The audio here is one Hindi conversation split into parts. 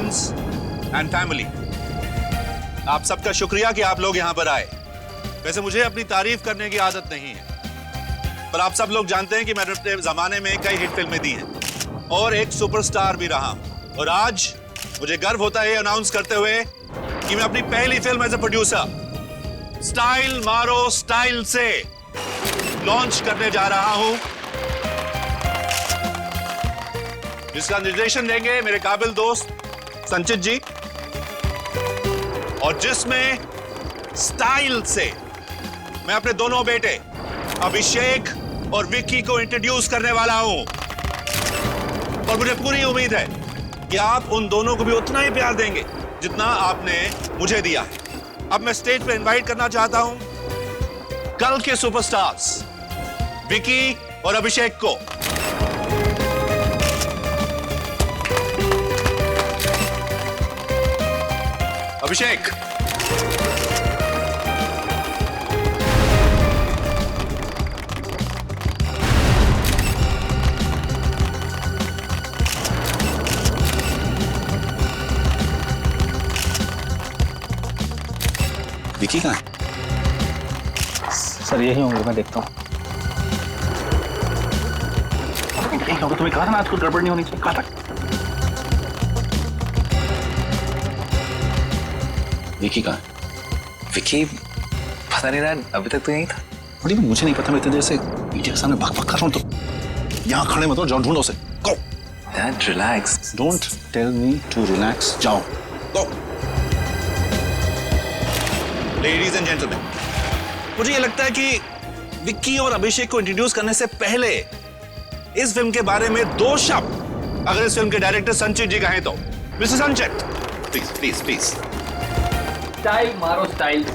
फ्रेंड्स एंड फैमिली, आप सबका शुक्रिया कि आप लोग यहां पर आए। वैसे मुझे अपनी तारीफ करने की आदत नहीं है, पर आप सब लोग जानते हैं कि मैंने अपने जमाने में कई हिट फिल्में दी हैं और एक सुपरस्टार भी रहा हूं। और आज मुझे गर्व होता है अनाउंस करते हुए कि मैं अपनी पहली film as a producer style मारो स्टाइल से लॉन्च करने जा रहा हूं, जिसका निर्देशन देंगे मेरे काबिल दोस्त संचित जी, और जिसमें स्टाइल से मैं अपने दोनों बेटे अभिषेक और विक्की को इंट्रोड्यूस करने वाला हूं। और मुझे पूरी उम्मीद है कि आप उन दोनों को भी उतना ही प्यार देंगे जितना आपने मुझे दिया है। अब मैं स्टेज पे इनवाइट करना चाहता हूं कल के सुपरस्टार्स विक्की और अभिषेक को। अभिषेक, विकी कहाँ है? सर यही होंगे, मैं देखता हूँ। यही होगा, तुम्हें कहा था ना आज कुछ गड़बड़ नहीं होनी चाहिए, कहा था। विकी कहाँ है? विकी पता नहीं रहा, अभी तक तो यहीं था। बड़ी मुझे नहीं पता, मैं इतनी देर से मीडिया के सामने बक कर रहा हूँ, तो यहाँ खड़े मत हो, जाओ ढूंढो उसे। Go. Dad relax. Don't tell me to relax, जाओ। गो। लेडीज एंड जेंटलमैन, मुझे ये लगता है कि विक्की और अभिषेक को इंट्रोड्यूस करने से पहले इस फिल्म के बारे में दो शब्द अगर इस फिल्म के डायरेक्टर संचित जी कहें तो। मिस्टर संचित, प्लीज प्लीज प्लीज। स्टाइल मारो स्टाइल।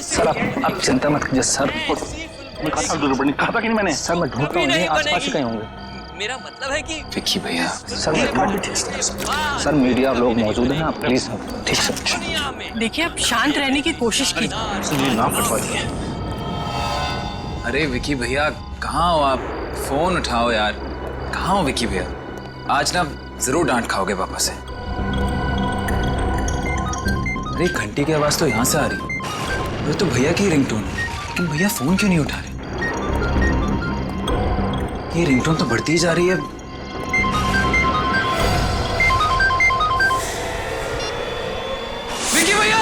सर आप चिंता मत कीजिए सर, मैं कहा था गड़बड़ नहीं, कहा था कि नहीं मैंने? सर मैं ढूंढता हूँ, नहीं आसपास ही कहीं होंगे। मेरा मतलब है कि विक्की भैया, सर सर मीडिया लोग मौजूद हैं, आप प्लीज ठीक से। देखिए आप शांत रहने की कोशिश कीजिए। ना फटवाइए। अरे विक्की भैया कहाँ हो आप? फोन उठाओ यार। कहाँ हो विक्की भैया? आज ना जरूर डांट खाओगे पापा से। अरे घंटी की आवाज तो यहाँ से आ रही है, वो तो भैया की रिंगटोन है, लेकिन भैया फोन क्यों नहीं उठा रहे? ये रिंगटोन तो बढ़ती ही जा रही है। विक्की भैया!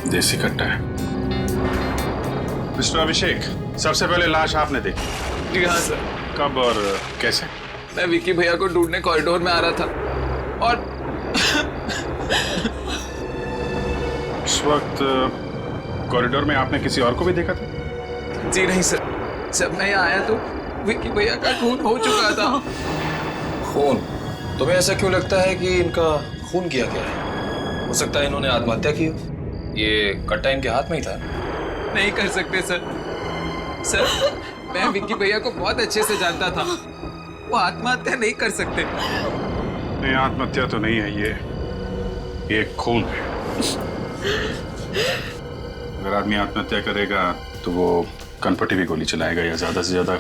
देसी कट्टा है। मिस्टर अभिषेक, सबसे पहले लाश आपने देखी? जी हाँ सर। कब और कैसे? मैं विक्की भैया को ढूंढने कॉरिडोर में आ रहा था और उस वक्त कॉरिडोर में आपने किसी और को भी देखा था? जी नहीं सर, जब मैं यहाँ आया तो विक्की भैया का खून हो चुका था। खून? तुम्हें ऐसा क्यों लगता है कि इनका खून किया गया है? हो सकता है इन्होंने आत्महत्या की हो। ये कट्टा इनके हाथ में ही था। नहीं कर सकते सर। सर मैं विक्की भैया को बहुत अच्छे से जानता था, वो आत्महत्या नहीं कर सकते। नहीं, आत्महत्या तो नहीं है ये खून है। अगर आदमी आत्महत्या करेगा तो वो कनपट्टी भी गोली चलाएगा या ज्यादा से ज्यादा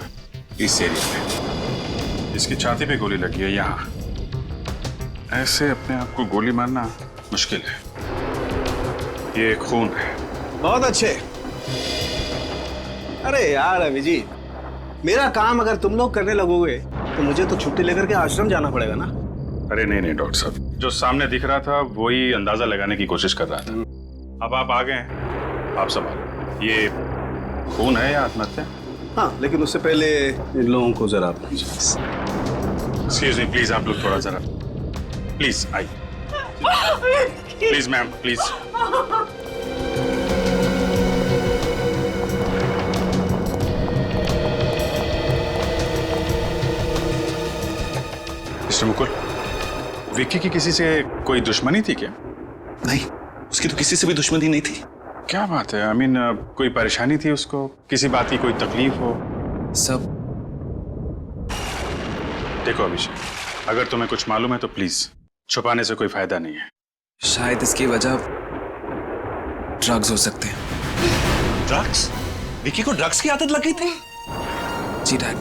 इस एरिया में। इसकी छाती पे गोली लगी है यहाँ। ऐसे अपने आप को गोली मारना मुश्किल है। ये खून है। बहुत अच्छे। अरे यार अभिजीत, मेरा काम अगर तुम लोग करने लगोगे तो मुझे तो छुट्टी लेकर के आश्रम जाना पड़ेगा ना। अरे नहीं नहीं डॉक्टर साहब, जो सामने दिख रहा था वही अंदाजा लगाने की कोशिश कर रहा था। अब आप आ गए हैं, आप संभालो। ये खून है या आत्महत्या? हाँ, लेकिन उससे पहले इन लोगों को जरा एक्सक्यूज मी प्लीज, आप लोग थोड़ा जरा प्लीज आइए। Please ma'am please. Mister Mukul, Vicky की किसी से कोई दुश्मनी थी क्या? नहीं, उसकी तो किसी से भी दुश्मनी नहीं थी। क्या बात है? कोई परेशानी थी उसको, किसी बात की कोई तकलीफ हो? सब देखो अभिषेक, अगर तुम्हें कुछ मालूम है तो प्लीज छुपाने से कोई फायदा नहीं है। शायद इसकी वजह ड्रग्स हो सकते हैं। ड्रग्स? विकी को ड्रग्स की आदत लग गई थी? जी डैड।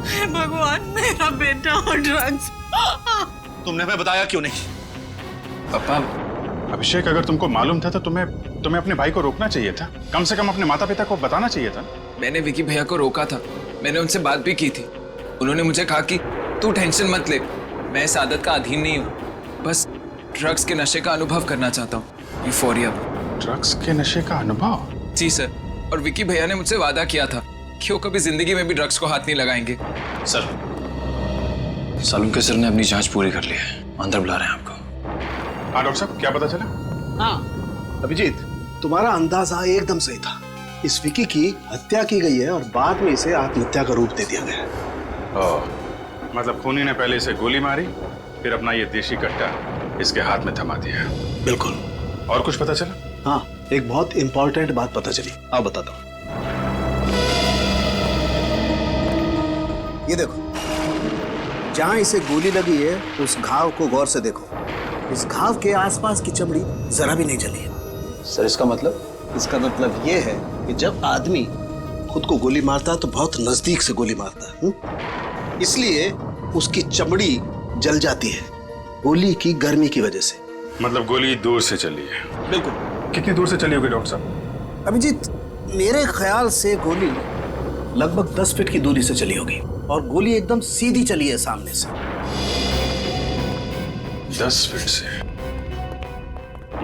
हे भगवान, मेरा बेटा और ड्रग्स। तुमने हमें बताया क्यों नहीं? पापा, अभिषेक, अगर तुमको मालूम था तो तुम्हें अपने भाई को रोकना चाहिए था। कम से कम अपने माता पिता को बताना चाहिए था। मैंने विकी भैया को रोका था, मैंने उनसे बात भी की थी। उन्होंने मुझे कहा कि तू टेंशन मत ले, मैं इस आदत का अधीन नहीं हूँ, बस ड्रग्स के नशे का अनुभव करना चाहता हूँ। यूफोरिया। ड्रग्स के नशे का अनुभव? जी सर, और विकी भैया ने मुझसे वादा किया था कि वो कभी जिंदगी में भी ड्रग्स को हाथ नहीं लगाएंगे। सर, सालुम के सर ने अपनी जांच पूरी कर ली है, अंदर बुला रहे हैं आपको। हाँ डॉक्टर साहब, क्या पता चला? हाँ अभिजीत, तुम्हारा अंदाजा एकदम सही था। इस विकी की हत्या की गई है और बाद में इसे आत्महत्या का रूप दे दिया गया है। ओह, मतलब खूनी ने पहले इसे गोली मारी, फिर अपना ये देशी कट्टा इसके हाथ में थमा दिया। बिल्कुल। और कुछ पता चला? हाँ, एक बहुत इंपॉर्टेंट बात पता चली, आप बताता हूँ। ये देखो, जहां इसे गोली लगी है उस घाव को गौर से देखो। इस घाव के आसपास की चमड़ी जरा भी नहीं जली है। सर, इसका मतलब? इसका मतलब ये है कि जब आदमी खुद को गोली मारता है तो बहुत नजदीक से गोली मारता है, इसलिए उसकी चमड़ी जल जाती है गोली की गर्मी की वजह से। मतलब गोली दूर से चली है? बिल्कुल। कितनी दूर से चली होगी डॉक्टर साहब? अभिजीत, मेरे ख्याल से गोली लगभग 10 फीट की दूरी से चली होगी और गोली एकदम सीधी चली है सामने से। 10 फीट से?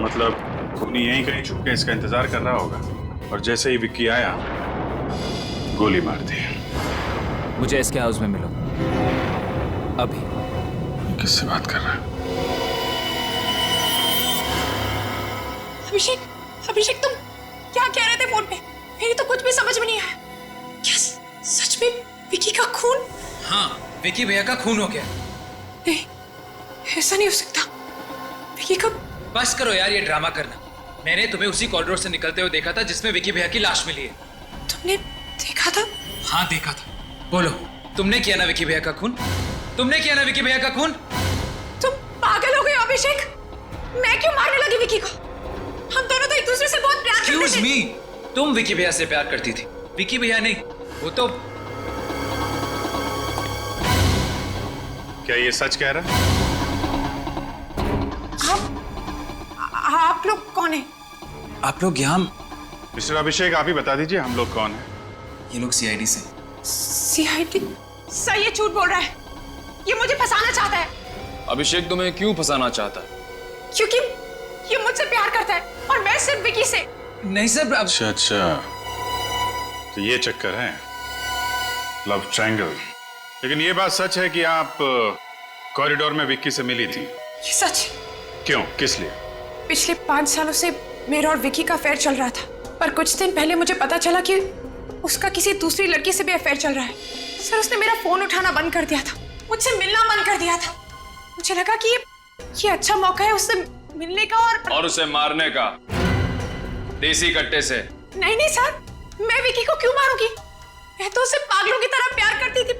मतलब खूनी यहीं कहीं छुप के इसका इंतजार कर रहा होगा और जैसे ही विक्की आया गोली मार दी। मुझे इसके हाउस में मिलो अभी। किससे बात कर रहा है? अभिषेक, अभिषेक तुम क्या कह रहे थे फोन पे? मेरी तो कुछ भी समझ में नहीं आया। क्या सच में विकी का खून? हाँ, विकी भैया का खून हो गया। नहीं, ऐसा नहीं हो सकता। विकी का... बस करो यार ये ड्रामा करना। मैंने तुम्हें उसी कॉरिडोर से निकलते हुए देखा था जिसमें विकी भैया की लाश मिली है। तुमने देखा था? हाँ देखा था। बोलो, तुमने किया ना विकी भैया का खून? तुमने किया ना विकी भैया का खून? तुम पागल हो गए हो अभिषेक। मैं क्यों मारने लगी विकी को? हम दोनों तो एक दूसरे से बहुत प्यार करते थे। मी, तुम विकी भैया से प्यार करती थी, विकी भैया नहीं। वो तो... क्या ये सच कह रहा है? आप लोग कौन है? आप लोग यहाँ... मिस्टर अभिषेक, आप ही बता दीजिए हम लोग कौन हैं? ये लोग सीआईडी से। सीआईडी? सर ये झूठ बोल रहा है, ये मुझे फंसाना चाहता है। अभिषेक तुम्हें क्यों फंसाना चाहता है? क्योंकि ये मुझसे प्यार करता है और मैं सिर्फ विकी से। नहीं सर, अच्छा, तो ये चक्कर है, लव ट्रायंगल। लेकिन ये बात सच है कि आप कॉरिडोर में विक्की से मिली थी? ये सच। क्यों, किस लिए? पिछले 5 सालों से मेरा और विकी का अफेयर चल रहा था, पर कुछ दिन पहले मुझे पता चला कि उसका किसी दूसरी लड़की से भी अफेयर चल रहा है। सर उसने मेरा फोन उठाना बंद कर दिया था, मुझसे मिलना बंद कर दिया था। मुझे लगा कि ये अच्छा मौका है उससे मिलने का और उसे मारने का, देसी कट्टे से। नहीं नहीं सर, मैं विकी को क्यों मारूंगी? मैं तो उसे पागलों की तरह प्यार करती थी,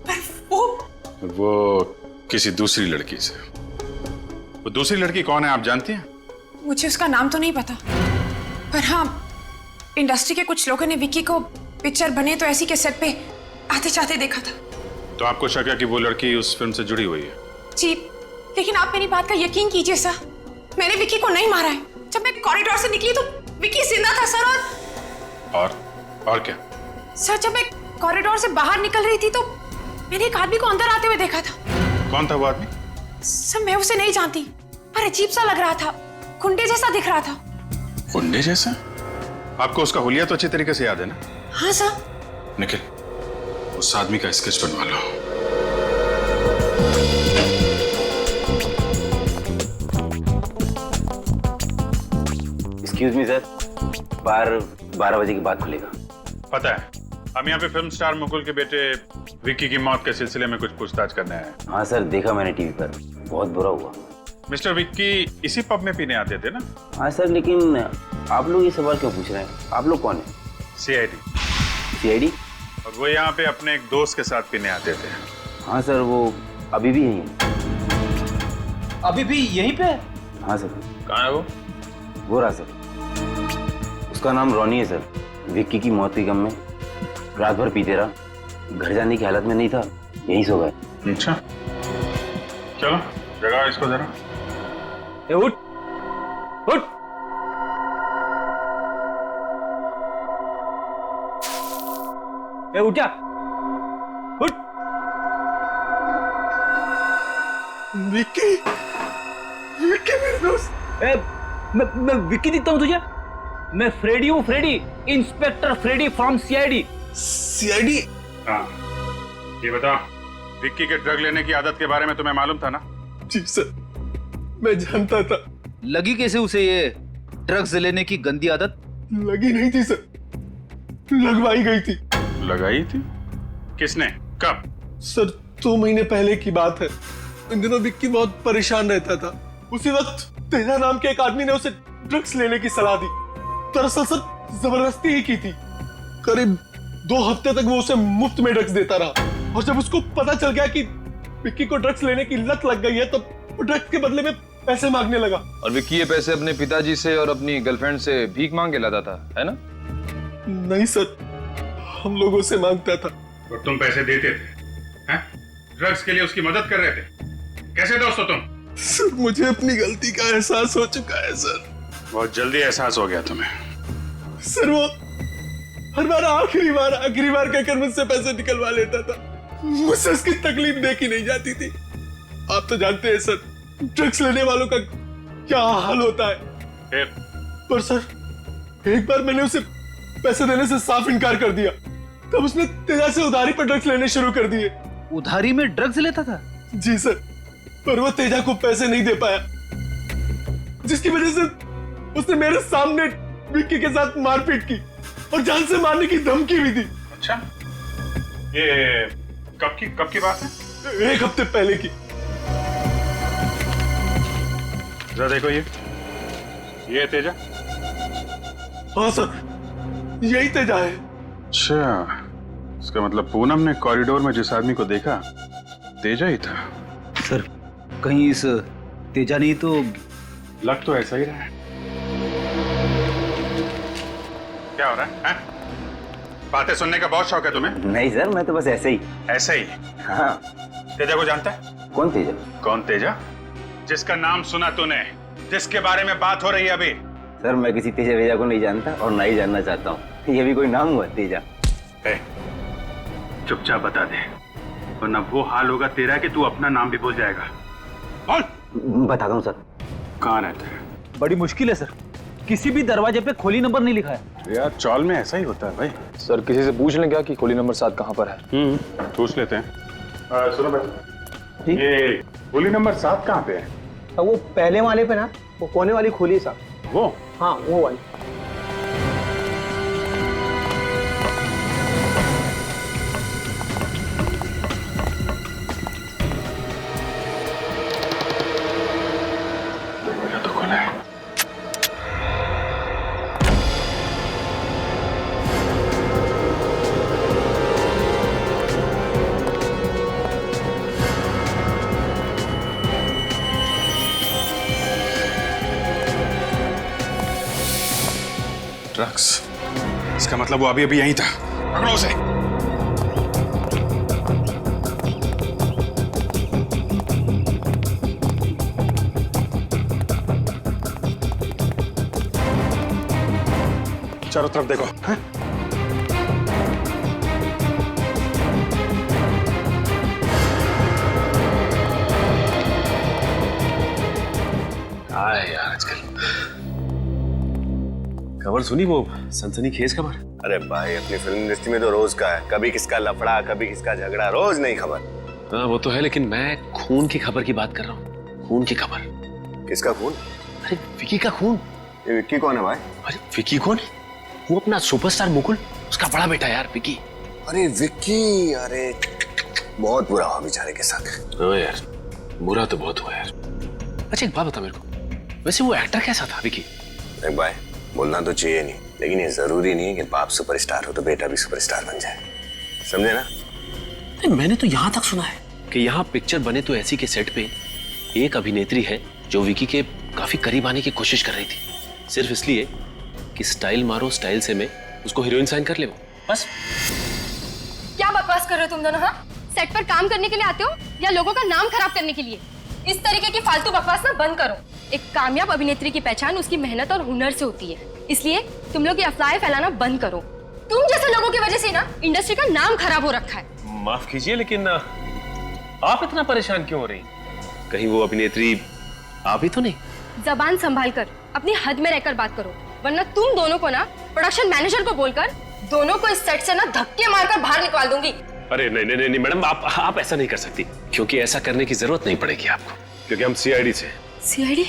पर वो किसी दूसरी लड़की से। वो दूसरी लड़की कौन है आप जानती हैं? मुझे उसका नाम तो नहीं पता, पर हाँ इंडस्ट्री के कुछ लोगों ने विकी को पिक्चर बने तो ऐसी के सेट पे आते जाते देखा था। तो आपको शक है कि वो लड़की उस फिल्म से जुड़ी हुई है? जी, लेकिन आप मेरी बात का यकीन कीजिए सर, मैंने विकी को नहीं मारा है। जब मैं कॉरिडोर से निकली तो विकी जिंदा था सर। और क्या? सर जब मैं कॉरिडोर से बाहर निकल रही थी तो मैंने एक आदमी को अंदर आते हुए देखा था। कौन था वो आदमी? सर मैं उसे नहीं जानती, पर अजीब सा लग रहा था, गुंडे जैसा दिख रहा था। गुंडे जैसा? आपको उसका हुलिया तो अच्छी तरीके से याद है ना? हाँ सर। निखिल, उस आदमी का स्केच बनवा लो। एक्सक्यूज मी सर, बार 12 बजे के बाद खुलेगा। पता है, हम यहाँ पे फिल्म स्टार मुकुल के बेटे विक्की की मौत के सिलसिले में कुछ पूछताछ करने आए हैं। हाँ सर, देखा मैंने टीवी पर, बहुत बुरा हुआ। मिस्टर विक्की इसी पब में पीने आते थे ना? हाँ सर, लेकिन आप लोग ये सवाल क्यों पूछ रहे हैं? आप लोग कौन है? सीआईडी। सीआईडी? और वो यहाँ पे अपने एक दोस्त के साथ पीने आते थे। हाँ सर, वो अभी भी यहीं है। अभी भी यहीं पे है? हाँ सर। कहाँ है वो? वो रहा सर, उसका नाम रॉनी है सर। विक्की की मौत के गम में रात भर पीते रहा, घर जाने की हालत में नहीं था, यहीं सो गए। अच्छा, चलो जगाओ इसको जरा। ए, उठ उठ। ए, उठ जा, उठ। विक्की, विक्की मेरे दोस्त। ए, मैं विक्की दिखता हूँ तुझे? मैं फ्रेडी हूँ, Freddy, inspector Freddy from CID. CID? हाँ, ये बताओ, विक्की के ड्रग लेने की आदत के बारे में तुम्हें मालूम था ना? जी सर, मैं जानता था। लगी कैसे उसे ये ड्रग्स लेने की गंदी आदत? लगी नहीं थी सर, लगवाई गई थी। लगाई थी? किसने? कब? सर 2 महीने पहले की बात है। इन दिनों विक्की बहुत परेशान रहता था। उसी वक्त तेजा नाम के एक आदमी ने उसे ड्रग्स लेने की सलाह दी। दरअसल सर जबरदस्ती ही की थी। करीब 2 हफ्ते तक वो उसे मुफ्त में ड्रग्स देता रहा, और जब उसको पता चल गया कि विक्की को ड्रग्स लेने की लत लग गई है, तो वो ड्रग्स के बदले में पैसे मांगने लगा। और विक्की ये पैसे अपने पिताजी से और अपनी गर्लफ्रेंड से भीख मांग के लाता था, है ना? नहीं सर, हम लोगों से मांगता था। और तुम पैसे देते थे? हैं? ड्रग्स के लिए उसकी मदद कर रहे थे? कैसे दोस्त हो तुम? सर मुझे अपनी गलती का एहसास हो चुका है सर। बहुत जल्दी एहसास हो गया तुम्हें। सर वो हर बार आखिरी बार कहकर मुझसे पैसे निकलवा लेता था। मुझसे उसकी तकलीफ देखी नहीं जाती थी। आप तो जानते हैं सर, ड्रग्स लेने वालों का क्या हाल होता है। पर सर, एक बार मैंने उसे पैसे देने से साफ इनकार कर दिया, तब उसने तेजा से उधारी पर ड्रग्स लेने शुरू कर दिए। उधारी में ड्रग्स लेता था? जी सर, पर वो तेजा को पैसे नहीं दे पाया, जिसकी वजह से उसने मेरे सामने विक्की के साथ मारपीट की और जान से मारने की धमकी भी दी। अच्छा, ये कब की बात है? 1 हफ्ते पहले की। जरा देखो, ये तेजा? हाँ सर, यही तेजा है। अच्छा, इसका मतलब पूनम ने कॉरिडोर में जिस आदमी को देखा, तेजा ही था। सर कहीं इस तेजा नहीं तो? लग तो ऐसा ही रहा है। क्या हो रहा है? बातें सुनने का बहुत शौक है तुम्हें? नहीं सर, मैं तो बस ऐसे ही। ऐसे ही? हाँ। तेजा को जानता है? कौन तेजा? कौन तेजा? जिसका नाम सुना तूने, जिसके बारे में बात हो रही है अभी। सर मैं किसी तेजा वेजा को नहीं जानता और ना ही जानना चाहता हूँ। ये भी कोई नाम हुआ तेजा? चुपचाप बता दे, वरना वो हाल होगा तेरा कि तू अपना नाम भी भूल जाएगा। बोल। बताता हूँ सर। कहाँ रहता है? बड़ी मुश्किल है सर, किसी भी दरवाजे पे खोली नंबर नहीं लिखा है। यार चौल में ऐसा ही होता है भाई। सर किसी से पूछ लें क्या कि खोली नंबर 7 कहाँ पर है? पूछ लेते हैं। सुनो भाई, ये खोली नंबर 7 कहाँ पे है? वो पहले वाले पे ना, वो कोने वाली खोली साहब। वो? हाँ वो वाली। तो खोला है। ड्रग्स, इसका मतलब वो अभी यहीं था। पकड़ो उसे। चारों तरफ देखो। हैं? यार आजकल खबर सुनी वो सनसनीखेज खबर? अरे भाई अपनी फिल्म इंडस्ट्री में तो रोज का है, कभी किसका लफड़ा कभी किसका झगड़ा, रोज नई खबर। हाँ वो तो है, लेकिन मैं खून की खबर की बात कर रहा हूँ। खून की खबर। किसका खून? अरे विकी का खून। ये विक्की कौन है भाई? अरे विकी कौन है? वो अपना सुपरस्टार मुकुल, उसका बड़ा बेटा यार विकी। अरे विक्की, अरे बहुत बुरा हुआ बेचारे के साथ। हाँ यार, बुरा तो बहुत हुआ यार। अच्छा एक बात बता मेरे को, वैसे वो एक्टर कैसा था विकी? देख भाई, बोलना तो चाहिए नहीं, लेकिन ये जरूरी नहीं है कि बाप सुपरस्टार हो तो बेटा भी सुपरस्टार बन जाए, समझे ना? मैंने तो यहाँ तक सुना है कि यहाँ पिक्चर बने तो ऐसी के सेट पे एक अभिनेत्री है जो विकी के काफी करीब आने की कोशिश कर रही थी, सिर्फ इसलिए कि स्टाइल मारो स्टाइल से मैं उसको हीरोइन साइन कर ले, वो बस। क्या बकवास कर रहे हो तुम दोनों? हाँ, सेट पर काम करने के लिए आते हो या लोगों का नाम खराब करने के लिए? इस तरीके की फालतू बकवास ना बंद करो। एक कामयाब अभिनेत्री की पहचान उसकी मेहनत और हुनर से होती है, इसलिए तुम लोग ये अफवाहें फैलाना बंद करो। तुम जैसे लोगों की वजह से ना इंडस्ट्री का नाम खराब हो रखा है। माफ कीजिए, लेकिन आप इतना परेशान क्यों हो रही? कहीं वो अभिनेत्री आप ही तो नहीं? जबान संभाल कर अपनी हद में रहकर बात करो, वरना तुम दोनों को ना प्रोडक्शन मैनेजर को बोलकर दोनों को इस सेट से ना धक्के मारकर बाहर निकाल दूंगी। अरे नहीं नहीं नहीं मैडम, आप ऐसा नहीं कर सकती, क्योंकि ऐसा करने की जरूरत नहीं पड़ेगी आपको, क्योंकि हम सीआईडी से। सीआईडी?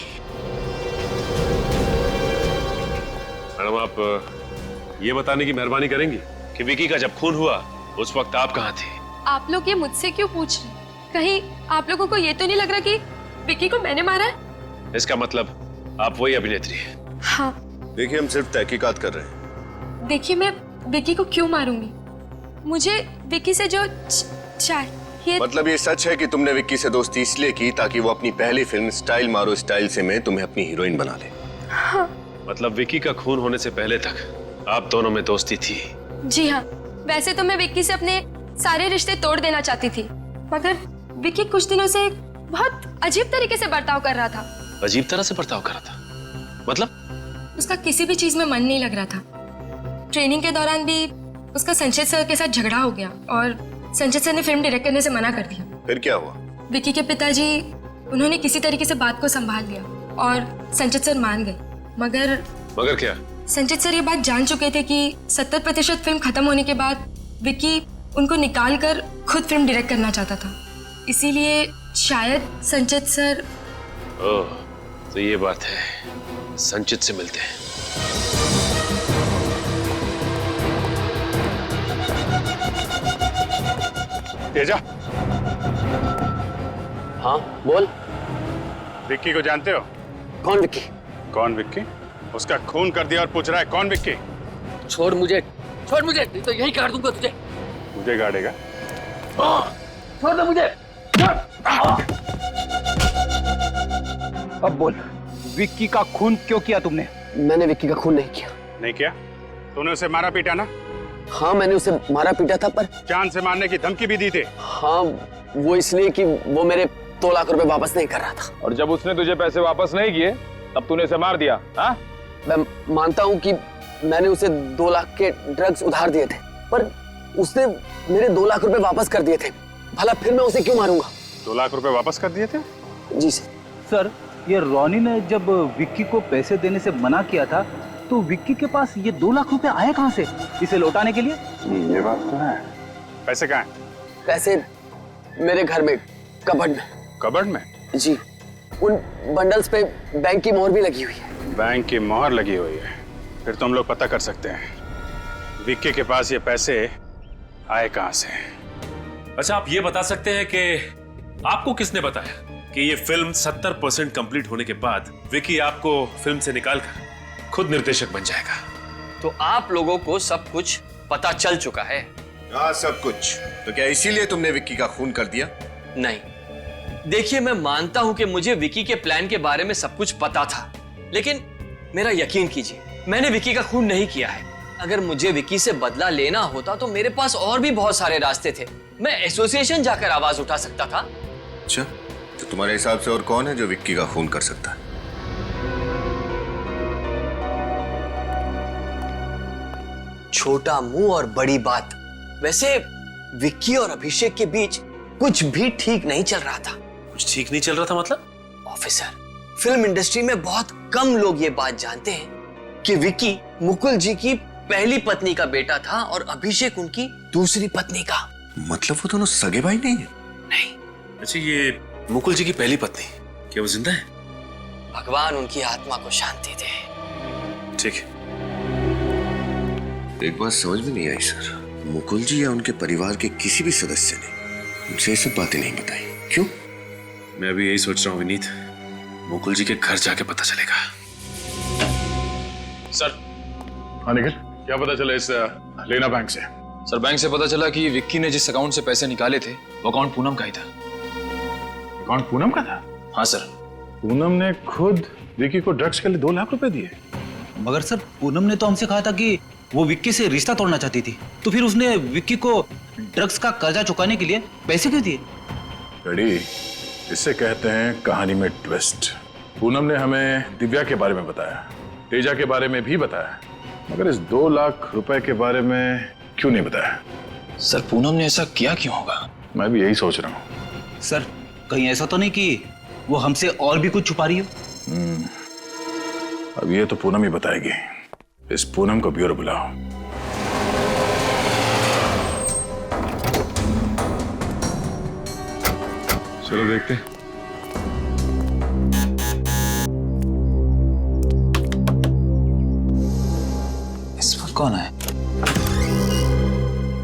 मैडम आप ये बताने की मेहरबानी करेंगी कि विकी का जब खून हुआ उस वक्त आप कहाँ थे? आप लोग ये मुझसे क्यों पूछ रहे? कहीं आप लोगों को ये तो नहीं लग रहा कि विकी को मैंने मारा है? इसका मतलब आप वही अभिनेत्री हैं? हाँ। देखिए, हम सिर्फ तहकीकात कर रहे हैं। देखिए, मैं विकी को क्यों मारूंगी? मुझे विकी से जो चाहिए। मतलब ये सच है कि तुमने विक्की से दोस्ती इसलिए की ताकि वो अपनी पहली फिल्म स्टाइल मारो स्टाइल से में तुम्हें अपनी हीरोइन बना ले? हाँ। मतलब विकी का खून होने से पहले तक आप दोनों में दोस्ती थी? जी हाँ, वैसे तो मैं विक्की से अपने सारे रिश्ते तोड़ देना चाहती थी, मगर विक्की कुछ दिनों से बहुत अजीब तरीके से बर्ताव कर रहा था। अजीब तरह से बर्ताव कर रहा था? मतलब? उसका किसी भी चीज में मन नहीं लग रहा था। ट्रेनिंग के दौरान भी उसका संचित सर के साथ झगड़ा हो गया और संचित सर ने फिल्म डायरेक्ट करने से मना कर दिया। फिर क्या हुआ? विक्की के पिताजी उन्होंने किसी तरीके से बात को संभाल लिया और संचित सर मान गए, मगर क्या? संचित सर ये बात जान चुके थे कि 70% फिल्म खत्म होने के बाद विक्की उनको निकाल कर खुद फिल्म डायरेक्ट करना चाहता था, इसीलिए शायद संचित सर। ओह, तो ये बात है, संचित से मिलते हैं। तेजा। हाँ बोल। विक्की को जानते हो? कौन विक्की? कौन विक्की? उसका खून कर दिया और पूछ रहा है कौन विक्की? छोड़ मुझे, नहीं तो यही काट दूंगा तुझे। मुझे गाड़ेगा? छोड़ दो मुझे। अब बोल, विक्की का खून क्यों किया तुमने? मैंने विक्की का खून नहीं किया। नहीं किया? तूने उसे मारा पीटा ना? हाँ, मैंने उसे मारा पीटा था, पर जान से मारने की धमकी भी दी थी। हाँ, वो इसलिए कि वो मेरे 2 लाख रुपए वापस नहीं कर रहा था। और जब उसने तुझे पैसे वापस नहीं किए तब तूने उसे मार दिया? हाँ? मैं मानता हूँ कि मैंने उसे 2 लाख के ड्रग्स उधार दिए थे, पर उसने मेरे 2 लाख रुपए वापस कर दिए थे। भला फिर मैं उसे क्यों मारूंगा? 2 लाख रुपए वापस कर दिए थे? जी सर। सर, ये रॉनी ने जब विक्की को पैसे देने से मना किया था तो विक्की के पास ये 2 लाख रुपए आए कहाँ से इसे लौटाने के लिए? ये बात तो है। पैसे कहाँ हैं? पैसे मेरे घर में, कबर्ड में। कबर्ड में? जी, उन बंडल्स पे बैंक की मोहर भी लगी हुई है। बैंक की मोहर लगी हुई है? फिर तो हम लोग पता कर सकते हैं विक्की के पास ये पैसे आए कहाँ से। अच्छा, आप ये बता सकते हैं कि आपको किसने बताया कि ये फिल्म 70% कंप्लीट होने के बाद विक्की आपको फिल्म से निकालकर खुद निर्देशक बन जाएगा? तो आप लोगों को सब कुछ पता चल चुका है? हाँ, सब कुछ। तो क्या इसीलिए तुमने विक्की का खून कर दिया? नहीं, देखिए, मैं मानता हूं कि मुझे विक्की के प्लान के बारे में सब कुछ पता था, लेकिन मेरा यकीन कीजिए, मैंने विक्की का खून नहीं किया है। अगर मुझे विक्की से बदला लेना होता तो मेरे पास और भी बहुत सारे रास्ते थे। मैं एसोसिएशन जाकर आवाज उठा सकता था। अच्छा, तो तुम्हारे हिसाब से और कौन है जो विक्की का खून कर सकता है? छोटा मुंह और बड़ी बात। वैसे विक्की और अभिषेक के बीच कुछ भी ठीक नहीं चल रहा था। कुछ ठीक नहीं चल रहा था मतलब? ऑफिसर, फिल्म इंडस्ट्री में बहुत कम लोग ये बात जानते हैं कि विक्की मुकुल जी की पहली पत्नी का बेटा था और अभिषेक उनकी दूसरी पत्नी का। मतलब वो दोनों सगे भाई नहीं है? नहीं। अच्छा, ये मुकुल जी की पहली पत्नी, क्या वो जिंदा है? भगवान उनकी आत्मा को शांति दे। ठीक है। एक बात समझ में नहीं आई सर, मुकुल जी या उनके परिवार के किसी भी सदस्य ने मुझे ये सब बातें नहीं बताई। क्यों? मैं अभी यही सोच रहा हूँ विनीत मुकुल जी के घर जाके पता चलेगा। सर। हाँ निखिल, क्या पता चला इस लेना बैंक से? सर बैंक से पता चला कि विक्की ने जिस अकाउंट से पैसे निकाले थे वो अकाउंट पूनम का ही था। अकाउंट पूनम का था? हाँ सर। पूनम ने खुद विक्की को ड्रग्स के लिए 2 लाख रुपए दिए। मगर सर पूनम ने तो हमसे कहा था कि वो विक्की से रिश्ता तोड़ना चाहती थी, तो फिर उसने विक्की को ड्रग्स का कर्जा चुकाने के लिए पैसे क्यों दिए? रेडी, इसे कहते हैं कहानी में ट्विस्ट। पूनम ने हमें दिव्या के बारे में बताया, तेजा के बारे में भी बताया, मगर इस 2 लाख रुपए के बारे में क्यों नहीं बताया? सर पूनम ने ऐसा किया क्यों होगा? मैं भी यही सोच रहा हूँ। सर कहीं ऐसा तो नहीं कि वो हमसे और भी कुछ छुपा रही हो? अब ये तो पूनम ही बताएगी। इस पूनम को ब्यूरो बुलाओ। चलो देखते हैं। इस वक्त कौन है?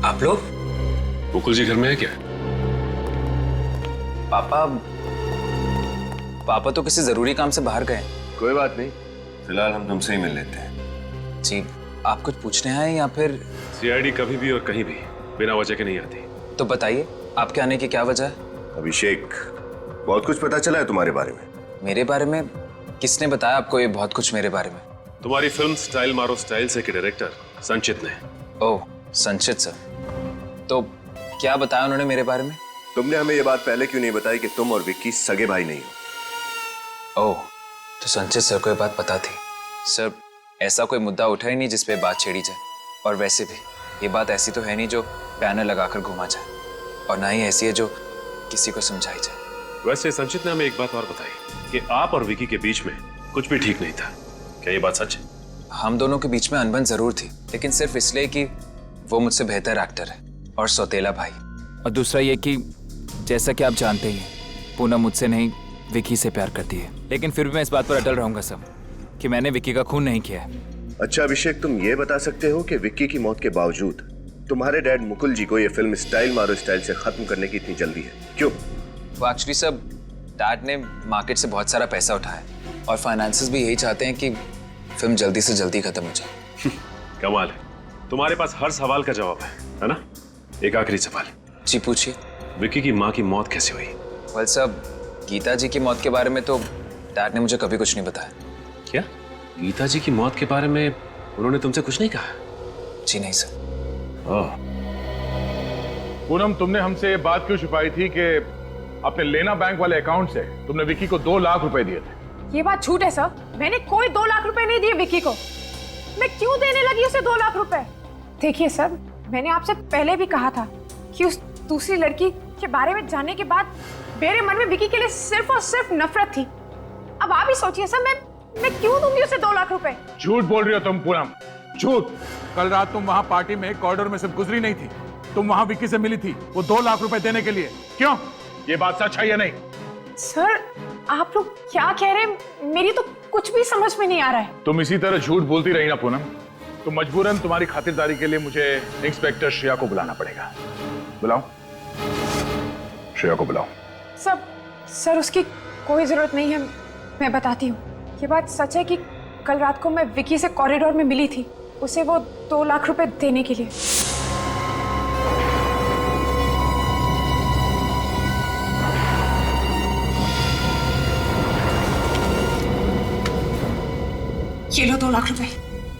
आप लोग? मुकुल जी घर में है क्या? पापा तो किसी जरूरी काम से बाहर गए। कोई बात नहीं, फिलहाल हम तुमसे ही मिल लेते हैं। जी, आप कुछ पूछने आए या फिर? सीआईडी कभी भी और कहीं भी बिना वजह के नहीं आती। तो बताइए आपके आने की क्या वजह है? अभिषेक, बहुत कुछ पता चला है तुम्हारे बारे में। मेरे बारे में? किसने बताया आपको ये बहुत कुछ मेरे बारे में? तुम्हारी फिल्म स्टाइल मारो स्टाइल से के डायरेक्टर संचित ने। ओह संचित सर, तो क्या बताया उन्होंने मेरे बारे में? तुमने हमें ये बात पहले क्यों नहीं बताई कि तुम और विक्की सगे भाई नहीं हो? ओह, तो संचित सर को ये बात पता थी। सर ऐसा कोई मुद्दा उठा ही नहीं जिस पे बात छेड़ी जाए, और वैसे भी ये बात ऐसी तो है नहीं जो बैनर लगाकर घुमा जाए, और ना ही ऐसी है जो किसी को समझाई जाए। वैसे संचित ने हमें एक बात और बताई कि आप और विकी के बीच में कुछ भी ठीक नहीं था। क्या ये बात सच है? हम दोनों के बीच में अनबन जरूर थी, लेकिन सिर्फ इसलिए कि वो मुझसे बेहतर एक्टर है और सौतेला भाई। और दूसरा ये कि जैसा कि आप जानते ही हैं, पूनम मुझसे नहीं विकी से प्यार करती है, लेकिन फिर भी मैं इस बात पर अटल रहूंगा सब कि मैंने विकी का खून नहीं किया है। अच्छा अभिषेक, तुम ये बता सकते हो कि विक्की की मौत के बावजूद तुम्हारे डैड मुकुल जी को ये फिल्म स्टाइल मारो स्टाइल से खत्म करने की इतनी जल्दी है, क्यों? वो एक्चुअली सब डैड ने मार्केट से बहुत सारा पैसा उठाया और फाइनेंसिस भी यही चाहते हैं कि फिल्म जल्दी से जल्दी खत्म हो जाए। कमाल है, तुम्हारे पास हर सवाल का जवाब है ना? एक आखिरी सवाल। जी पूछिए। विक्की की माँ की मौत कैसे हुई? वेल सब गीता जी की मौत के बारे में तो डैड ने मुझे कभी कुछ नहीं बताया। क्या गीता जी की मौत के बारे में उन्होंने तुमसे कुछ नहीं कहा? जी नहीं सर। पूनम, तुमने हमसे ये बात क्यों छुपाई थी कि अपने लेना बैंक वाले अकाउंट से तुमने विक्की को 2 लाख रुपए दिए थे? ये बात झूठ है सर, मैंने कोई 2 लाख रुपए नहीं दिए विक्की को। मैं क्यों देने लगी उसे 2 लाख रुपए? देखिए सर, मैंने आपसे पहले भी कहा था कि उस दूसरी लड़की के बारे में जानने के बाद मेरे मन में विक्की के लिए सिर्फ और सिर्फ नफरत थी। अब आप ही सोचिए सर, मैं क्यों दूंगी उसे 2 लाख रुपए? झूठ बोल रही हो तुम पूनम, झूठ। कल रात तुम वहां पार्टी में कॉरिडोर में से गुजरी नहीं थी, तुम वहां विक्की से मिली थी वो 2 लाख रुपए देने के लिए। क्यों? ये बात सच है या नहीं? सर आप लोग क्या कह रहे हैं, मेरी तो कुछ भी समझ में नहीं आ रहा है। तुम इसी तरह झूठ बोलती रही ना पूनम, तो मजबूरन तुम्हारी खातिरदारी के लिए मुझे इंस्पेक्टर श्रेया को बुलाना पड़ेगा। बुलाओ, श्रेया को बुलाओ। सर उसकी कोई जरूरत नहीं है, मैं बताती हूँ। ये बात सच है कि कल रात को मैं विक्की से कॉरिडोर में मिली थी, उसे वो 2 लाख रुपए देने के लिए। ये लो 2 लाख रुपए।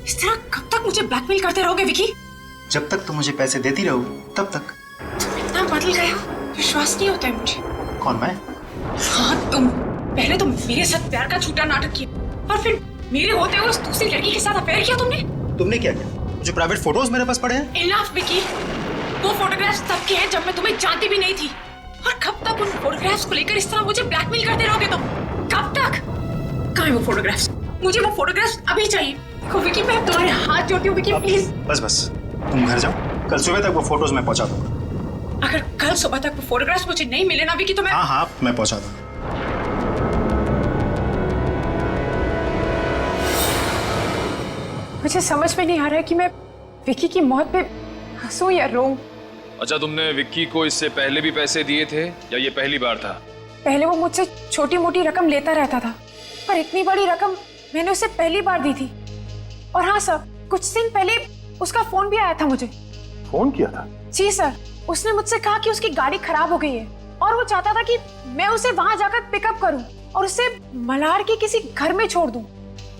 इस तरह कब तक मुझे ब्लैकमेल करते रहोगे विक्की? जब तक तुम मुझे पैसे देती रहो तब तक। तुम इतना बदल गए हो, विश्वास नहीं होता है मुझे। कौन, मैं? हाँ तुम। पहले तुम मेरे साथ प्यार का झूठा नाटक किया, और फिर मेरे होते हुए उस दूसरी लड़की के साथ अफेयर किया तुमने। तुमने क्या किया? जो प्राइवेट फोटोज मेरे पास पड़े हैं। इनफ विक्की, वो फोटोग्राफ्स तब के हैं जब मैं तुम्हें जानती भी नहीं थी, और कब तक उन फोटोग्राफ्स को लेकर इस तरह मुझे ब्लैकमेल करते रहोगे तुम? कब तक? कहाँ है वो फोटोग्राफ्स? मुझे वो फोटोग्राफ्स अभी चाहिए। देखो विक्की, मैं तुम्हारे हाथ जोड़ती हूँ विक्की, प्लीज। बस तुम घर जाओ, कल सुबह तक वो फोटोज मैं पहुंचा दूंगा। अगर कल सुबह तक वो फोटोग्राफ्स मुझे नहीं मिले ना विक्की, तो मैं हाँ मैं पहुंचा दूंगा। मुझे समझ में नहीं आ रहा है कि मैं विक्की की मौत पे हंसूं या रोऊं। अच्छा, तुमने विक्की को इससे पहले भी पैसे दिए थे या ये पहली बार था? पहले वो मुझसे छोटी मोटी रकम लेता रहता था, पर इतनी बड़ी रकम मैंने उसे पहली बार दी थी। और हाँ सर, कुछ दिन पहले उसका फोन भी आया था मुझे। फोन किया था? जी सर, उसने मुझसे कहा कि उसकी गाड़ी खराब हो गई है और वो चाहता था कि मैं उसे वहां जाकर पिकअप करूं और उसे मलाड के किसी घर में छोड़ दूं।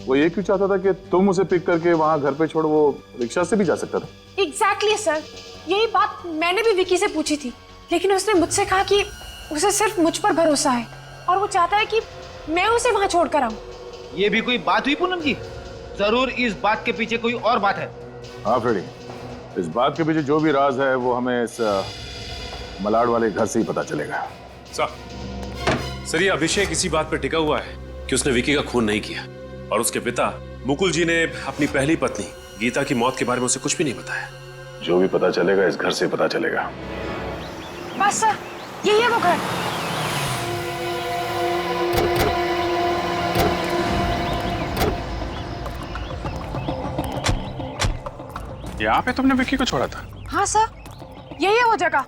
वो ये क्यों चाहता था कि तुम उसे पिक करके वहां घर पे छोड़? वो रिक्शा से भी जा सकता था। एग्जैक्टली सर, यही बात मैंने भी विकी से पूछी थी, लेकिन उसने मुझसे कहा कि उसे सिर्फ मुझ पर भरोसा है और वो चाहता है कि मैं उसे वहां छोड़कर आऊं। ये भी कोई बात हुई पूनम जी? जरूर इस बात के पीछे कोई और बात है। हाँ फ्रेडी, इस बात के पीछे जो भी राज है वो हमें इस मलाड वाले घर से ही पता चलेगा। सर ये अभिषेक इसी बात पर टिका हुआ है कि उसने विकी का खून नहीं किया और उसके पिता मुकुल जी ने अपनी पहली पत्नी गीता की मौत के बारे में उसे कुछ भी नहीं बताया। जो भी पता चलेगा इस घर से पता चलेगा। बस सर, यही है वो घर। यहाँ पे तुमने विकी को छोड़ा था? हाँ सर, यही है वो जगह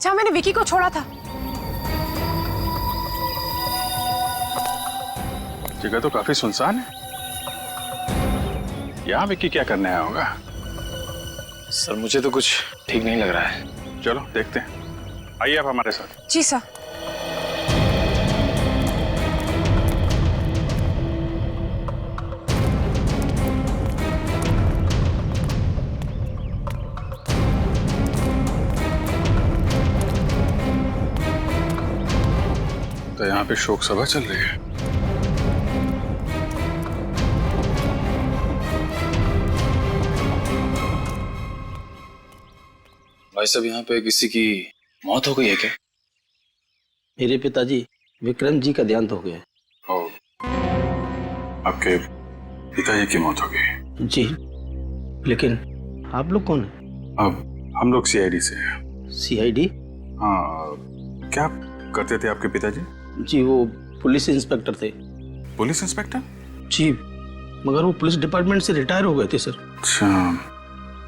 जहाँ मैंने विकी को छोड़ा था। जगह तो काफी सुनसान है। यहाँ विकी क्या करने आया होगा? सर मुझे तो कुछ ठीक नहीं लग रहा है। चलो देखते हैं, आइए आप हमारे साथ। जी सर। तो यहाँ पे शोक सभा चल रही है। भाई साहब, यहाँ पे किसी की मौत हो गई है क्या? मेरे पिताजी विक्रम जी का देहांत हो गया है। ओ, आपके पिताजी की मौत हो गई? जी, लेकिन आप लोग कौन हैं? अब हम लोग सीआईडी से हैं। सीआईडी? हाँ, क्या करते थे आपके पिताजी? जी वो पुलिस इंस्पेक्टर थे। Police inspector? जी, मगर वो पुलिस डिपार्टमेंट से रिटायर हो गए थे सर। अच्छा,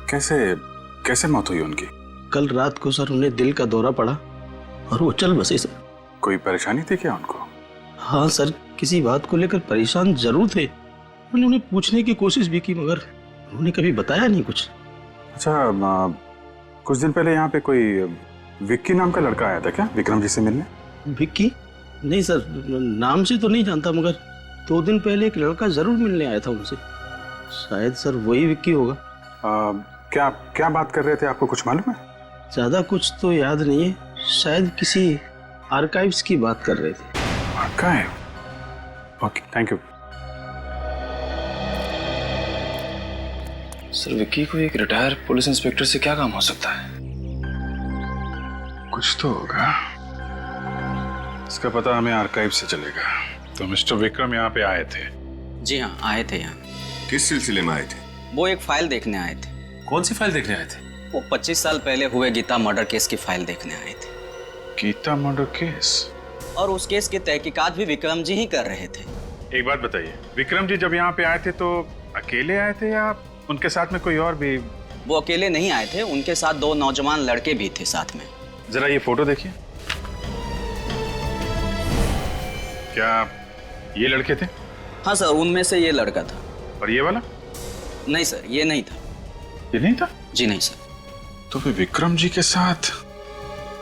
कैसे मौत हुई उनकी? कल रात को सर उन्हें दिल का दौरा पड़ा और वो चल बसे सर। कोई परेशानी थी क्या उनको? हाँ सर, किसी बात को लेकर परेशान जरूर थे। मैंने उन्हें पूछने की कोशिश भी की मगर उन्होंने कभी बताया नहीं कुछ। अच्छा, कुछ दिन पहले यहाँ पे कोई विक्की नाम का लड़का आया था क्या विक्रम जी से मिलने? विक्की? नहीं सर, नाम से तो नहीं जानता मगर 2 दिन पहले एक लड़का जरूर मिलने आया था उनसे। शायद सर वही विक्की होगा। क्या बात कर रहे थे, आपको कुछ मालूम है? ज्यादा कुछ तो याद नहीं है, शायद किसी आर्काइव्स की बात कर रहे थे। Archive? Okay, thank you. Sir Vicky को एक रिटायर पुलिस इंस्पेक्टर से क्या काम हो सकता है? कुछ तो होगा, इसका पता हमें आर्काइव से चलेगा। तो मिस्टर विक्रम यहाँ पे आए थे? जी हाँ, आए थे यहाँ। किस सिलसिले में आए थे? वो एक फाइल देखने आए थे। कौन सी फाइल देखने आए थे? वो 25 साल पहले हुए गीता मर्डर केस की फाइल देखने आए थे। Geeta murder case? और उस केस की तहकीकात भी विक्रम जी ही कर रहे थे। एक बात बताइए, विक्रम जी जब यहाँ पे आए थे तो अकेले आए थे या उनके साथ में कोई और भी? वो अकेले नहीं आए थे, उनके साथ 2 नौजवान लड़के भी थे साथ में। जरा ये फोटो देखिए। क्या ये लड़के थे? हाँ सर, उनमें से ये लड़का था। और ये वाला? नहीं सर, ये नहीं था। ये नहीं था? जी नहीं सर। तो फिर विक्रम जी के साथ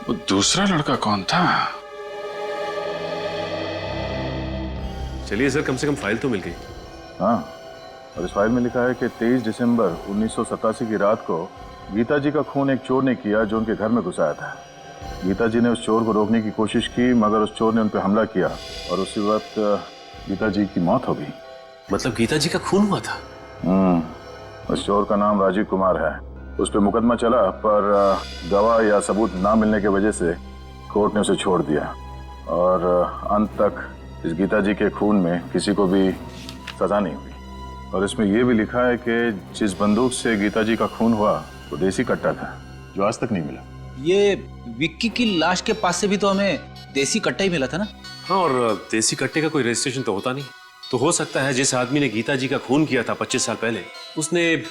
वो दूसरा लड़का कौन था? चलिए सर, कम से कम फाइल तो मिल गई। हाँ, और इस फाइल में लिखा है कि 23 दिसंबर 1987 की रात को गीता जी का खून एक चोर ने किया जो उनके घर में घुस आया था। गीता जी ने उस चोर को रोकने की कोशिश की मगर उस चोर ने उन पर हमला किया और उसी वक्त गीता जी की मौत हो गई। मतलब गीता जी का खून हुआ था? उस चोर का नाम राजीव कुमार है। उस पर मुकदमा चला पर गवाह या सबूत ना मिलने की वजह से कोर्ट ने उसे छोड़ दिया और अंत तक इस गीता जी के खून में किसी को भी सजा नहीं हुई। और इसमें यह भी लिखा है कि जिस बंदूक से गीता जी का खून हुआ वो देसी कट्टा था जो आज तक नहीं मिला। ये विक्की की लाश के पास से भी तो हमें देसी कट्टा ही मिला था ना? हाँ, और देसी कट्टे का कोई रजिस्ट्रेशन तो होता नहीं। तो हो सकता है जिस आदमी ने गीता जी का खून किया था 25 साल पहले, उसने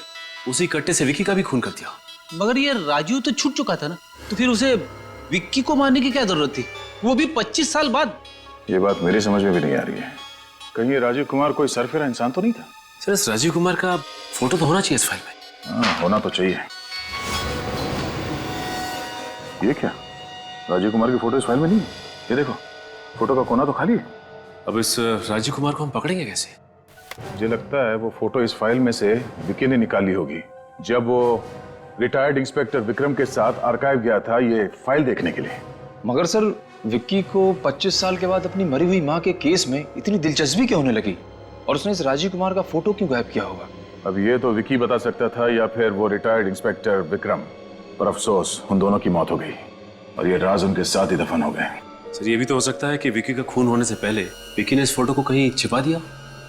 उसी कट्टे से विक्की का भी खून कर दिया। मगर ये राजू तो छूट चुका था ना, तो फिर उसे विक्की को मारने की क्या जरूरत थी, वो भी 25 साल बाद? ये बात मेरी समझ में भी नहीं आ रही है। कहीं ये राजीव कुमार कोई सरफिरा इंसान तो नहीं था? सर इस राजीव कुमार का फोटो तो होना चाहिए इस फाइल में। हाँ, होना तो चाहिए। ये क्या, राजीव कुमार की फोटो इस फाइल में नहीं है? ये देखो, फोटो का कोना तो खाली है। अब इस राजीव कुमार को हम पकड़ेंगे कैसे? मुझे लगता है वो फोटो इस फाइल में से विकी ने निकाली होगी जब वो रिटायर्ड इंस्पेक्टर विक्रम के साथ आर्काइव गया था ये फाइल देखने के लिए। मगर सर विक्की को 25 साल के बाद अपनी मरी हुई माँ के केस में इतनी दिलचस्पी क्यों होने लगी और उसने इस राजीव कुमार का फोटो क्यों गायब किया होगा? अब ये तो विकी बता सकता था या फिर वो रिटायर्ड इंस्पेक्टर विक्रम, पर अफसोस उन दोनों की मौत हो गई और ये राज उनके साथ ही दफन हो गए। सर ये भी तो हो सकता है कि विकी का खून होने से पहले विकी ने इस फोटो को कहीं छिपा दिया।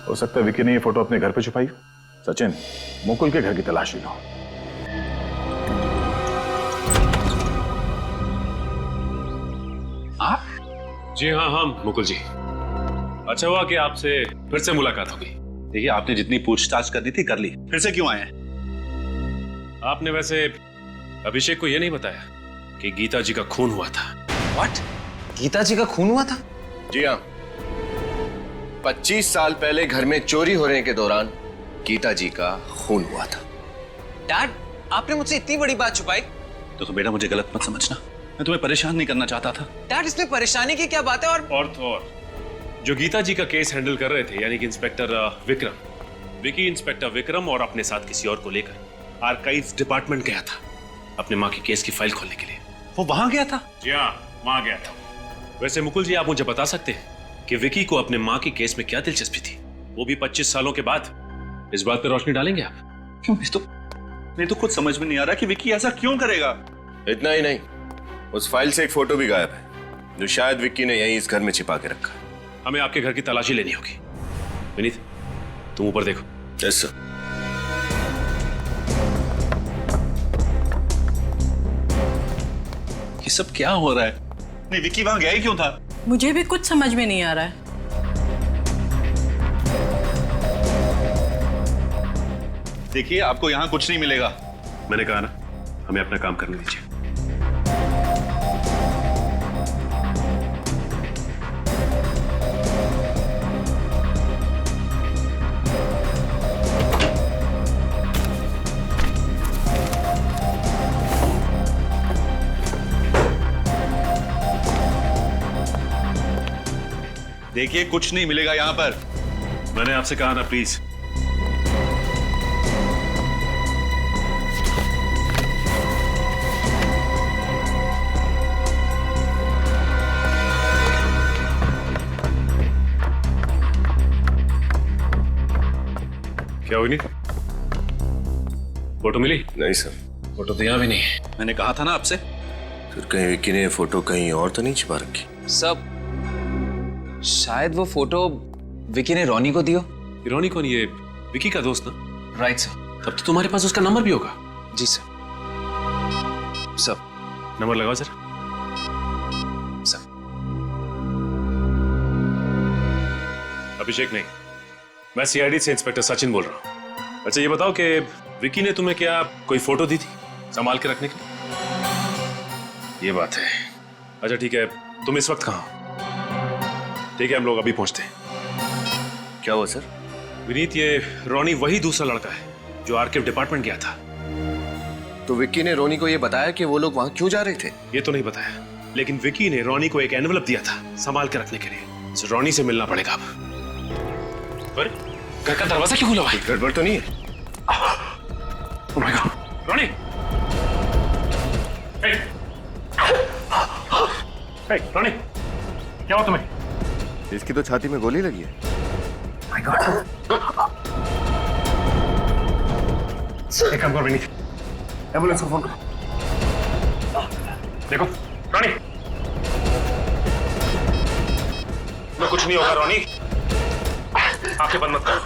हो सकता है विकी ने ये फोटो अपने घर पे छुपाई। सचिन, मुकुल के घर की तलाशी लो। आप? जी हाँ हाँ मुकुल जी, अच्छा हुआ कि आपसे फिर से मुलाकात हो गई। देखिए, आपने जितनी पूछताछ करनी थी कर ली, फिर से क्यों आए हैं? आपने वैसे अभिषेक को यह नहीं बताया कि गीता जी का खून हुआ था। व्हाट? गीता जी का खून हुआ था? जी हाँ, 25 साल पहले घर में चोरी होने के दौरान गीता जी का खून हुआ था। डैड, आपने मुझसे इतनी बड़ी बात छुपाई? तो बेटा मुझे गलत मत समझना, मैं तुम्हें परेशान नहीं करना चाहता था। डैड, इसमें परेशानी की क्या बात है? और जो गीता जी का केस हैंडल कर रहे थे यानी कि इंस्पेक्टर विक्रम, विकी इंस्पेक्टर विक्रम और अपने साथ किसी और को लेकर आर्काइव्स डिपार्टमेंट गया था अपने माँ की केस की फाइल खोलने के लिए। वो वहां गया था? जी हाँ, वहां गया था। वैसे मुकुल जी, आप मुझे बता सकते हैं कि विकी को अपने माँ की केस में क्या दिलचस्पी थी? वो भी 25 सालों के बाद। इस बात पर रोशनी डालेंगे आप? क्यों? मैं तो खुद समझ में नहीं आ रहा कि विकी ऐसा क्यों करेगा। इतना ही नहीं, उस फाइल से एक फोटो भी गायब है जो शायद विक्की ने यहीं इस घर में छिपा के रखा है। हमें आपके घर की तलाशी लेनी होगी। विनीत, तुम ऊपर देखो। Yes sir. ये सब क्या हो रहा है? नहीं, विक्की वहां गया ही क्यों था? मुझे भी कुछ समझ में नहीं आ रहा है। देखिए, आपको यहाँ कुछ नहीं मिलेगा। मैंने कहा ना, हमें अपना काम करने दीजिए। देखिए, कुछ नहीं मिलेगा यहाँ पर। मैंने आपसे कहा ना, प्लीज। क्या हुई? नहीं फोटो मिली? नहीं सर, फोटो तो यहाँ भी नहीं है। मैंने कहा था ना आपसे। फिर कहीं विक्की ने फोटो कहीं और तो नहीं छिपा रखी? सब शायद वो फोटो विकी ने रोनी को दियो। रोनी कौन? ये विकी का दोस्त ना? Right sir. तब तो तुम्हारे पास उसका नंबर भी होगा। जी सर। सब नंबर लगाओ सर। सर। अभिषेक नहीं, मैं सीआईडी से इंस्पेक्टर सचिन बोल रहा हूँ। अच्छा ये बताओ कि विकी ने तुम्हें क्या कोई फोटो दी थी संभाल के रखने के लिए? ये बात है। अच्छा ठीक है, तुम इस वक्त कहाँ हो? ठीक है, हम लोग अभी पहुंचते हैं। क्या हुआ सर? विनीत, ये रोनी वही दूसरा लड़का है जो आर्काइव डिपार्टमेंट गया था। तो विक्की ने रोनी को ये बताया कि वो लोग वहां क्यों जा रहे थे? ये तो नहीं बताया, लेकिन विकी ने रोनी को एक एनवेलप दिया था संभाल के रखने के लिए। रोनी से मिलना पड़ेगा अब। पर घर का दरवाजा क्यों खुला हुआ है? गड़बड़ तो नहीं है? ओह माय गॉड, रोनी! हे रोनी, क्या हुआ तुम्हें? इसकी तो छाती में गोली लगी है। My God! एक काम करो विनीत, एम्बुलेंस को फोन करो। देखो रोनी, मैं कुछ नहीं होगा। रोनी, आंखें बंद मत करो।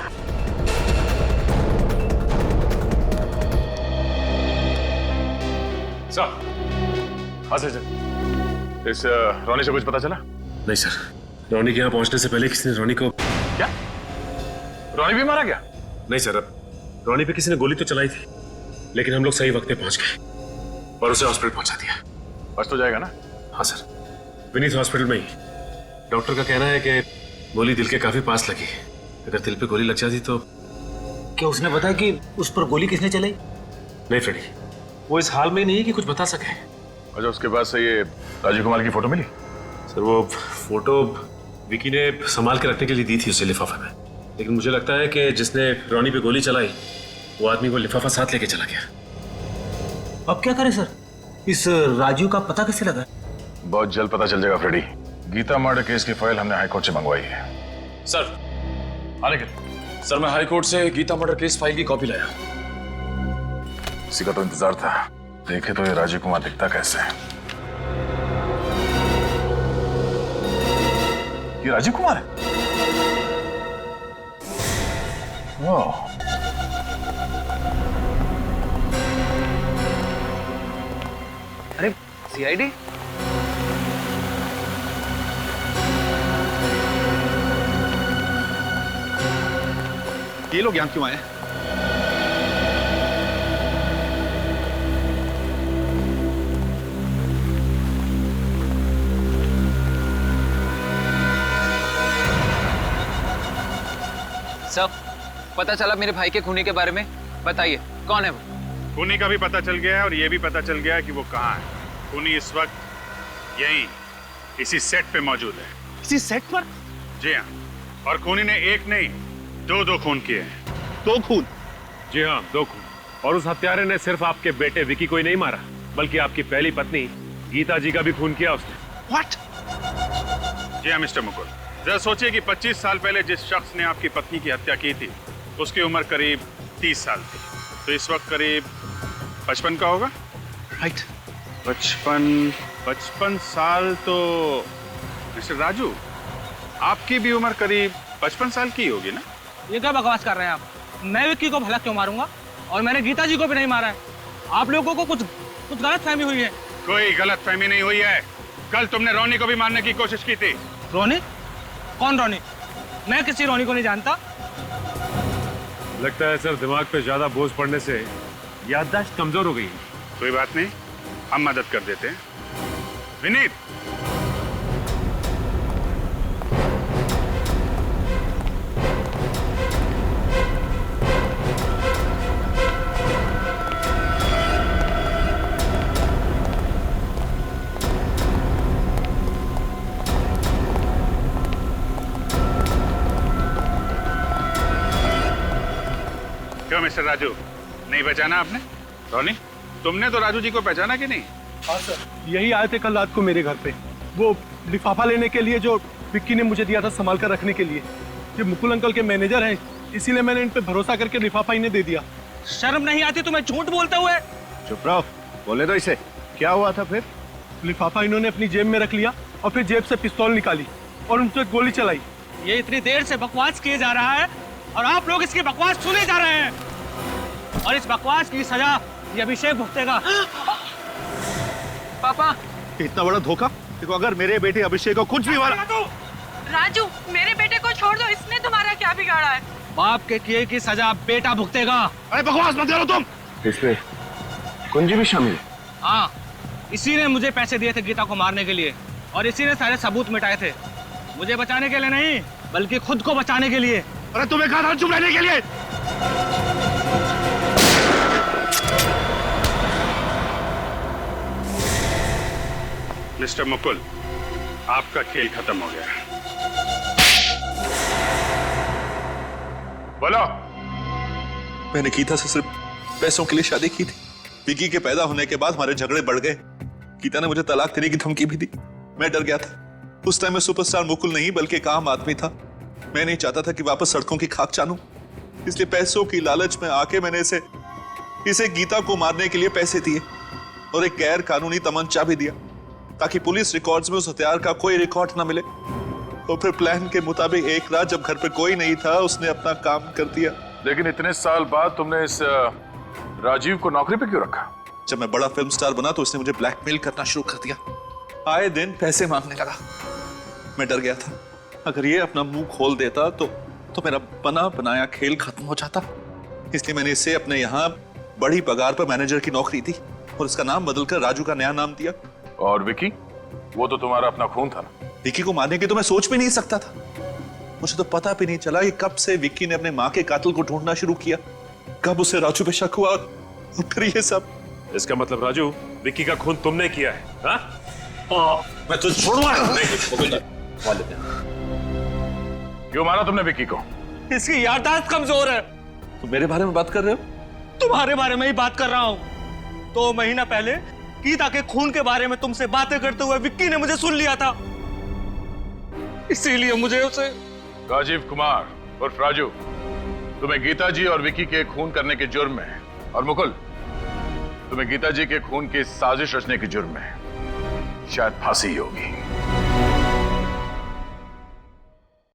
इस रोनी से कुछ पता चला? नहीं सर, रोनी के यहाँ पहुंचने से पहले किसी ने रोनी को... क्या? रोनी भी मारा गया? नहीं सर, अब रोनी पे किसी ने गोली तो चलाई थी, लेकिन हम लोग सही वक्त पे पहुंच गए और उसे हॉस्पिटल पहुंचा दिया। बस तो जाएगा ना? हाँ सर, विनीत हॉस्पिटल में ही। डॉक्टर का कहना है कि गोली दिल के काफी पास लगी है। अगर दिल पे गोली लग जाती तो। क्या उसने बताया कि उस पर गोली किसने चलाई? नहीं फ्रेडी, वो इस हाल में नहीं है कि कुछ बता सके। अच्छा, उसके बाद से ये राजीव कुमार की फोटो मिली? सर वो फोटो विकी ने संभाल के रखने के लिए दी थी उसे लिफाफे में, लेकिन मुझे लगता है कि जिसने रॉनी पे गोली चलाई वो आदमी वो लिफाफा साथ लेके चला गया। अब क्या करें सर? इस राजू का पता कैसे लगा? बहुत जल्द पता चल जाएगा फ्रेडी। गीता मर्डर केस की फाइल हमने हाईकोर्ट से मंगवाई है। सर आने के सर, मैं हाईकोर्ट से गीता मर्डर केस फाइल की कॉपी लाया। इसी का तो इंतजार था। देखे तो ये राजीव कुमार दिखता कैसे है। ये राजीव कुमार है? वाह, अरे सीआईडी? ये लोग यहाँ क्यों आए? सब पता चला मेरे भाई के खूनी के बारे में? बताइए कौन है वो? खूनी का भी पता चल गया है और ये भी पता चल गया है कि वो कहाँ है। खूनी इस वक्त यहीं इसी सेट पे मौजूद है। इसी सेट पर? जी हाँ, और खूनी ने एक नहीं दो खून किए हैं। 2 खून? जी हाँ, 2 खून। और उस हत्यारे ने सिर्फ आपके बेटे विकी को ही नहीं मारा, बल्कि आपकी पहली पत्नी गीता जी का भी खून किया उसने। What? जी हाँ मिस्टर मुकुल, जरा सोचिए कि 25 साल पहले जिस शख्स ने आपकी पत्नी की हत्या की थी उसकी उम्र करीब 30 साल थी, तो इस वक्त करीब 55 का होगा। राइट। 55 साल तो मिस्टर राजू, आपकी भी उम्र करीब 55 साल की होगी ना? ये क्या बकवास कर रहे हैं आप? मैं विक्की को भला क्यों मारूंगा? और मैंने गीता जी को भी नहीं मारा है। आप लोगों को कुछ गलत फहमी हुई है। कोई गलत फहमी नहीं हुई है। कल तुमने रोनी को भी मारने की कोशिश की थी। रोनी? कौन रोनी? मैं किसी रोनी को नहीं जानता। लगता है सर दिमाग पे ज्यादा बोझ पड़ने से याददाश्त कमजोर हो गई। कोई बात नहीं, हम मदद कर देते हैं। विनीत, क्यों मिस्टर राजू, नहीं पहचाना आपने? रोनी, तुमने तो राजू जी को पहचाना कि नहीं? हाँ सर, यही आए थे कल रात को मेरे घर पे, वो लिफाफा लेने के लिए जो विक्की ने मुझे दिया था संभाल कर रखने के लिए। ये मुकुल अंकल के मैनेजर हैं, इसीलिए मैंने इन पे भरोसा करके लिफाफा इन्हें दे दिया। शर्म नहीं आती तुम्हें झूठ बोलते हुए? चुप रहो, बोले तो इसे। क्या हुआ था फिर? लिफाफा इन्होंने अपनी जेब में रख लिया और फिर जेब से पिस्तौल निकाली और उनसे गोली चलाई। ये इतनी देर से बकवास किए जा रहा है और आप लोग इसकी बकवास सुने जा रहे हैं, और इस बकवास की सजा ये अभिषेक भुगतेगा। पापा, इतना बड़ा धोखा? देखो, अगर मेरे बेटे अभिषेक को कुछ भी हुआ। राजू, मेरे बेटे को छोड़ दो, इसने तुम्हारा क्या बिगाड़ा है? बाप के किए की सजा बेटा भुगतेगा। अरे बकवास मत करो तुम। इसमें कुंजी भी शामिल है? हाँ, इसी ने मुझे पैसे दिए थे गीता को मारने के लिए, और इसी ने सारे सबूत मिटाए थे। मुझे बचाने के लिए नहीं, बल्कि खुद को बचाने के लिए। अरे तुम्हें कहा था चुप रहने के लिए। मिस्टर मुकुल, आपका खेल खत्म हो गया। बोलो। मैंने गीता से सिर्फ पैसों के लिए शादी की थी। विकी के पैदा होने के बाद हमारे झगड़े बढ़ गए। गीता ने मुझे तलाक देने की धमकी भी दी। मैं डर गया था। उस टाइम मैं सुपरस्टार मुकुल नहीं बल्कि एक आम आदमी था। मैं नहीं चाहता था कि वापस सड़कों की खाक जानूं, इसलिए पैसों की लालच में आके मैंने इसे गीता को मारने के लिए पैसे दिए और एक गैर कानूनी तमंचा भी दिया, ताकि पुलिस रिकॉर्ड्स में उस हथियार का कोई रिकॉर्ड ना मिले। तो फिर प्लान के मुताबिक एक रात जब घर पे कोई नहीं था, उसने अपना काम कर दिया। लेकिन इतने साल बाद तुमने इस राजीव को नौकरी पे क्यों रखा? जब मैं बड़ा फिल्म स्टार बना तो उसने मुझे ब्लैकमेल करना शुरू कर दिया। आए दिन पैसे मांगने लगा। मैं डर गया था, अगर ये अपना मुंह खोल देता तो मेरा बना बनाया खेल खत्म हो जाता। इसलिए मैंने इसे अपने यहाँ बड़ी पगार पर मैनेजर की नौकरी दी और इसका नाम बदलकर राजू का नया नाम दिया। और विकी, वो तो तुम्हारा अपना खून था ना? विकी को मारने की तो मैं सोच भी नहीं सकता था। मुझे तो पता भी नहीं चला कि कब से विक्की ने अपने माँ के कातिल को ढूंढना शुरू किया, कब उसे राजू पे शक हुआ और फिर ये सब। इसका मतलब राजू, विक्की का खून तुमने किया है? हाँ? मैं तुझे छोड़ूंगा नहीं। क्यों मारा तुमने विक्की को? इसकी याददाश्त कमजोर है। तुम मेरे बारे में बात कर रहे हो? तुम्हारे बारे में ही बात कर रहा हूँ। 2 महीना पहले गीता के खून के बारे में तुमसे बातें करते हुए विक्की ने मुझे सुन लिया था, इसीलिए मुझे उसे। राजीव कुमार उर्फ राजू, तुम्हें गीता जी और विक्की के खून करने के जुर्म में, और मुकुल तुम्हें गीता जी के खून की साजिश रचने के जुर्म में शायद फांसी ही होगी।